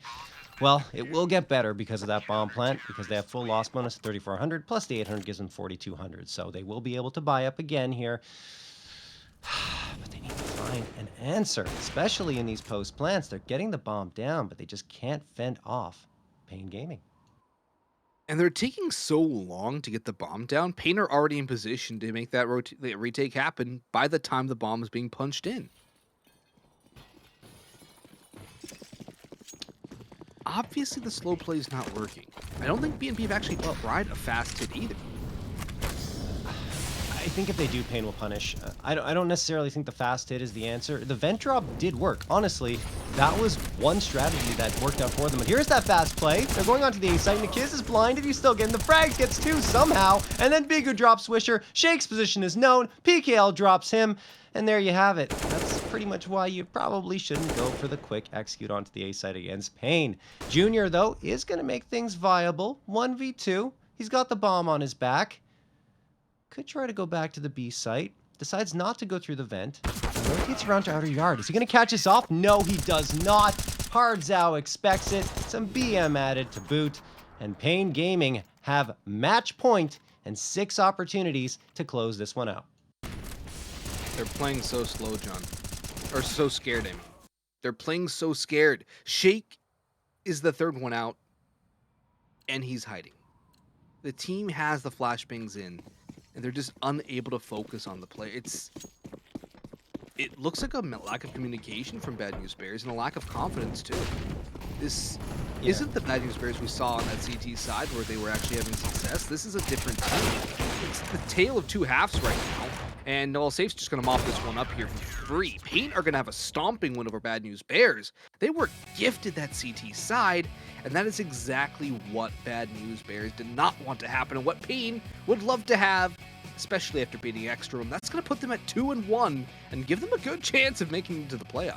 well, it will get better because of that bomb plant, because they have full loss bonus of 3,400, plus the 800 gives them 4,200. So they will be able to buy up again here. But they need to find an answer, especially in these post plants. They're getting the bomb down, but they just can't fend off paiN Gaming. And they're taking so long to get the bomb down. paiN are already in position to make that retake happen by the time the bomb is being punched in. Obviously, the slow play is not working. I don't think BNB have actually tried a fast hit either. I think if they do, paiN will punish. I don't necessarily think the fast hit is the answer. The vent drop did work. Honestly, that was one strategy that worked out for them. And here's that fast play. They're going onto the A site. Nikiz is blinded. He's still getting the frags. Gets 2 somehow. And then Bigu drops Swisher. Shake's position is known. PKL drops him. And there you have it. That's pretty much why you probably shouldn't go for the quick execute onto the A site against paiN. Junior, though, is going to make things viable. 1v2. He's got the bomb on his back. Could try to go back to the B site. Decides not to go through the vent. Rotates around to outer yard. Is he going to catch us off? No, he does not. Hard Zhao expects it. Some BM added to boot. And paiN Gaming have match point and 6 opportunities to close this one out. They're playing so slow, John. Or so scared, I mean. They're playing so scared. Shake is the third one out, and he's hiding. The team has the flashbangs in, and they're just unable to focus on the play. It looks like a lack of communication from Bad News Bears and a lack of confidence, too. This isn't the Bad News Bears we saw on that CT side where they were actually having success. This is a different team. It's the tale of two halves right now. And Noel Safe's just going to mop this one up here for free. paiN are going to have a stomping win over Bad News Bears. They were gifted that CT side, and that is exactly what Bad News Bears did not want to happen, and what paiN would love to have, especially after beating Extra. That's going to put them at 2-1 and give them a good chance of making it to the playoffs.